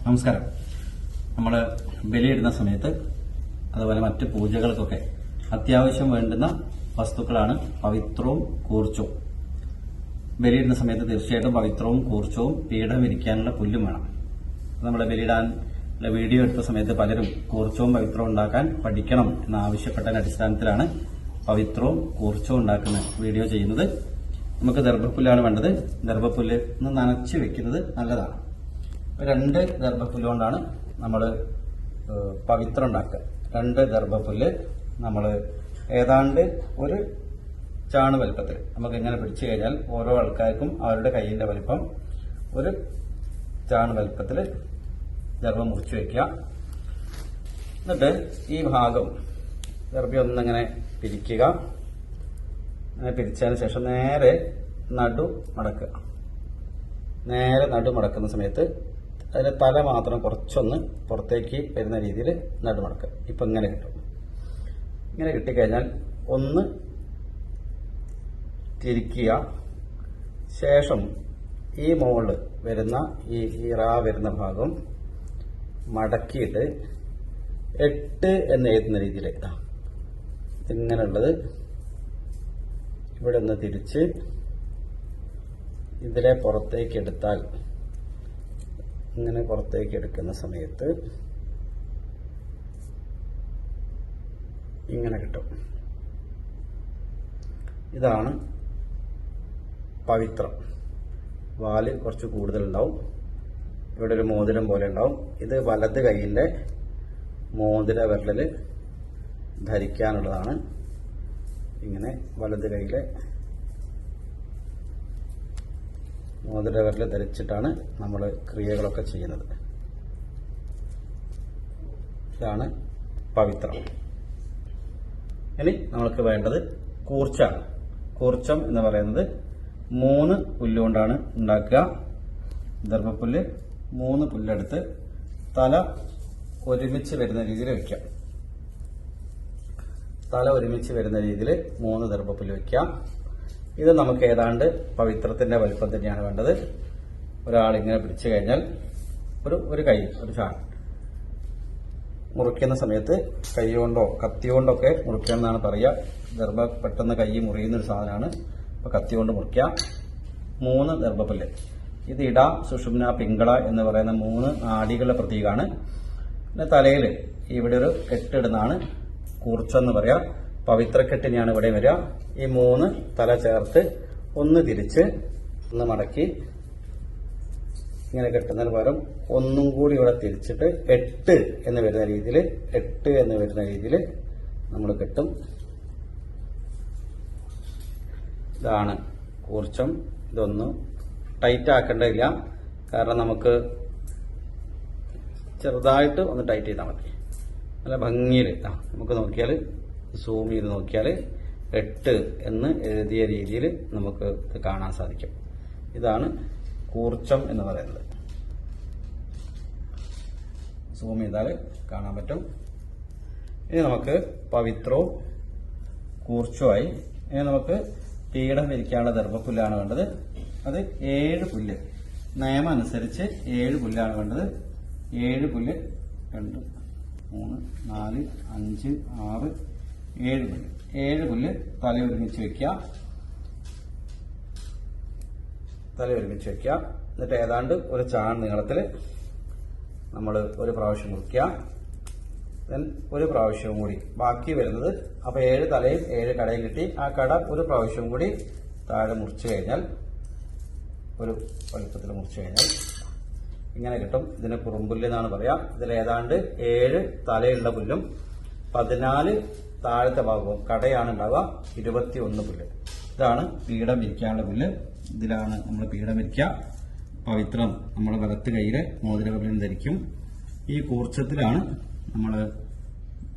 നമസ്കാരം. നമ്മൾ ബലിയിടുന്ന സമയത്ത് അതുപോലെ മറ്റ് പൂജകൾക്കൊക്കെ അത്യാവശ്യം വേണ്ടുന്ന വസ്തുക്കളാണ് പവിത്രവും കൂർച്ചവും. ബലിയിടുന്ന സമയത്ത് തീർച്ചയായിട്ടും പവിത്രവും കൂർച്ചവും പീഠം ഇരിക്കാനുള്ള പുല്ലും വേണം. നമ്മൾ ബലിയിടാൻ വീഡിയോ എടുത്ത സമയത്ത് പലരും കൂർച്ചവും പവിത്രവും ഉണ്ടാക്കാൻ പഠിക്കണം എന്നാവശ്യപ്പെട്ടതിന്റെ അടിസ്ഥാനത്തിലാണ് പവിത്രവും കൂർച്ചവും ഉണ്ടാക്കുന്ന വീഡിയോ ചെയ്യുന്നത്. നമുക്ക് ദർഭപ്പുല്ലാണ് വേണ്ടത്. ദർഭപ്പുല്ല് ഒന്ന് നനച്ച് വെക്കുന്നത് നല്ലതാണ്. 2 ദർഭപ്പുല്ല് കൊണ്ടാണ് നമ്മൾ പവിത്രം ഉണ്ടാക്കുക. 2 ദർഭപ്പുല്ല് നമ്മൾ ഏതാണ്ട് ഒരു ചാണ് വലിപ്പത്തിൽ നമുക്ക് ഇങ്ങനെ പിടിച്ചു കഴിഞ്ഞാൽ ഓരോ ആൾക്കാർക്കും അവരുടെ കൈയിന്റെ വലിപ്പം ഒരു ചാണ് വലിപ്പത്തിൽ ദർഭം മുറിച്ചു വെക്കുക. എന്നിട്ട് ഈ ഭാഗം ദർഭ ഒന്നിങ്ങനെ പിരിക്കുക. അങ്ങനെ പിരിച്ചതിന് ശേഷം നേരെ നടു മടക്കുക. നേരെ നടു മടക്കുന്ന സമയത്ത് അതിന്റെ തല മാത്രം കുറച്ചൊന്ന് പുറത്തേക്ക് വരുന്ന രീതിയിൽ നടുമടക്കുക. ഇപ്പൊ ഇങ്ങനെ കിട്ടും. ഇങ്ങനെ കിട്ടിക്കഴിഞ്ഞാൽ ഒന്ന് തിരിക്കുക. ശേഷം ഈ മുകളിൽ വരുന്ന ഈ റാ വരുന്ന ഭാഗം മടക്കിയിട്ട് 8 എന്ന് എഴുതുന്ന രീതിയിൽ ഇങ്ങനെയുള്ളത് ഇവിടെ നിന്ന് തിരിച്ച് ഇതിലെ പുറത്തേക്ക് എടുത്താൽ ഇങ്ങനെ പുറത്തേക്ക് എടുക്കുന്ന സമയത്ത് ഇങ്ങനെ കിട്ടും. ഇതാണ് പവിത്രം. വാല് കുറച്ച് കൂടുതലുണ്ടാവും. ഇവിടെ ഒരു മോതിരം പോലെ ഉണ്ടാവും. ഇത് വലത് കൈയിന്റെ മോതിര വിരലില് ധരിക്കാനുള്ളതാണ്. ഇങ്ങനെ വലത് കൈയിലെ മോതിര വിരല് ധരിച്ചിട്ടാണ് നമ്മൾ ക്രിയകളൊക്കെ ചെയ്യുന്നത്. ഇതാണ് പവിത്രം. ഇനി നമ്മൾക്ക് വേണ്ടത് കൂർച്ചാണ്. കൂർച്ചം എന്ന് പറയുന്നത് 3 പുല്ലുകൊണ്ടാണ് ഉണ്ടാക്കുക. ദർഭപ്പുല്ല് 3 പുല്ലെടുത്ത് തല ഒരുമിച്ച് വരുന്ന രീതിയിൽ വെക്കാം. തല ഒരുമിച്ച് വരുന്ന രീതിയിൽ 3 ദർഭപ്പുല്ല് വെക്കാം. ഇത് നമുക്ക് ഏതാണ്ട് പവിത്രത്തിന്റെ വലിപ്പം തന്നെയാണ് വേണ്ടത്. ഒരാളിങ്ങനെ പിടിച്ചു കഴിഞ്ഞാൽ ഒരു കൈ ഒരു ചാൺ മുറിക്കുന്ന സമയത്ത് കൈ കൊണ്ടോ കത്തി കൊണ്ടൊക്കെ മുറിക്കണം എന്നാണ് പറയുക. ദർഭ പെട്ടെന്ന് കൈ മുറിയുന്നൊരു സാധനമാണ്. അപ്പൊ കത്തി കൊണ്ട് മുറിക്കാം. 3 ദർഭപ്പുല്ല്. ഇത് ഇട, സുഷുമ്ന, പിങ്കള എന്ന് പറയുന്ന 3 നാഡികളുടെ പ്രതീകമാണ്. പിന്നെ തലയിൽ ഇവിടെ ഒരു കെട്ടിടുന്നതാണ് കൂർച്ചെന്ന് പറയാം. പവിത്രക്കെട്ടിനെയാണ് ഇവിടെ വരിക. ഈ 3 തല ചേർത്ത് ഒന്ന് തിരിച്ച് ഒന്ന് മടക്കി ഇങ്ങനെ കെട്ടുന്നതിന് പകരം ഒന്നും കൂടി ഇവിടെ തിരിച്ചിട്ട് 8 എന്ന് വരുന്ന രീതിയിൽ നമ്മൾ കെട്ടും. ഇതാണ് കൂർച്ചം. ഇതൊന്നും ടൈറ്റ് ആക്കേണ്ടതില്ല. കാരണം നമുക്ക് ചെറുതായിട്ട് ഒന്ന് ടൈറ്റ് ചെയ്താൽ മതി. നല്ല ഭംഗിയിൽ നമുക്ക് നോക്കിയാൽ സൂം ചെയ്ത് നോക്കിയാൽ 8 എന്ന് എഴുതിയ രീതിയിൽ നമുക്ക് ഇത് കാണാൻ സാധിക്കും. ഇതാണ് കൂർച്ചം എന്ന് പറയുന്നത്. സൂം ചെയ്താൽ കാണാൻ പറ്റും. ഇനി നമുക്ക് പവിത്രവും കൂർച്ചവുമായി. ഇനി നമുക്ക് പീഠം വിരിക്കാനുള്ള ദർഭപ്പുല്ലാണ് വേണ്ടത്. അത് 7 പുല്ല്. നിയമം അനുസരിച്ച് 7 പുല്ലാണ് വേണ്ടത്. 7 പുല്ല് 2, 3, 4, 5, 6, 7 പുല്ല്. 7 പുല്ല് തല ഒരുമിച്ച് വെക്കുക. എന്നിട്ട് ഏതാണ്ട് ഒരു ചാൺ നീളത്തിൽ നമ്മൾ ഒരു പ്രാവശ്യം മുറിക്കുക. ദെൻ ഒരു പ്രാവശ്യവും കൂടി ബാക്കി വരുന്നത്. അപ്പൊ 7 തലയും 7 കടയും കിട്ടി. ആ കട ഒരു പ്രാവശ്യം കൂടി താഴെ മുറിച്ചു കഴിഞ്ഞാൽ ഒരു വലുപ്പത്തിൽ മുറിച്ചു കഴിഞ്ഞാൽ ഇങ്ങനെ കിട്ടും. ഇതിന് കുറുമ്പുല്ല് എന്നാണ് പറയാ. ഇതിൽ ഏതാണ്ട് 7 തലയുള്ള പുല്ലും 14 താഴത്തെ ഭാഗവും കടയാണ് ഉണ്ടാവുക. 21 പുല്ല്. ഇതാണ് പീഠം വിരിക്കാനുള്ള പുല്ല്. ഇതിലാണ് നമ്മൾ പീഠം വിരിക്കുക. പവിത്രം നമ്മൾ വലത്ത് കൈയിലെ മോതിരവിരലിൽ ധരിക്കും. ഈ കൂർച്ചത്തിലാണ് നമ്മൾ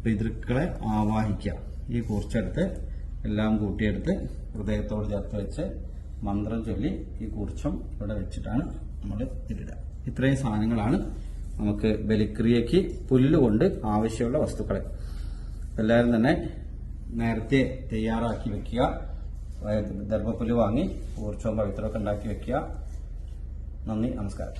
പിതൃക്കളെ ആവാഹിക്കുക. ഈ കൂർച്ചെടുത്ത് എല്ലാം കൂട്ടിയെടുത്ത് ഹൃദയത്തോട് ചേർത്ത് വെച്ച് മന്ത്രം ചൊല്ലി ഈ കൂർച്ചം ഇവിടെ വെച്ചിട്ടാണ് നമ്മൾ ഇതിടുക. ഇത്രയും സാധനങ്ങളാണ് നമുക്ക് ബലിക്രിയയ്ക്ക് പുല്ലുകൊണ്ട് ആവശ്യമുള്ള വസ്തുക്കൾ. എല്ലാവരും തന്നെ നേരത്തെ തയ്യാറാക്കി വെക്കുക. ദർഭപ്പുല്ല് വാങ്ങി കൂർച്ചവും പവിത്രമൊക്കെ ഉണ്ടാക്കി വെക്കുക. നന്ദി, നമസ്കാരം.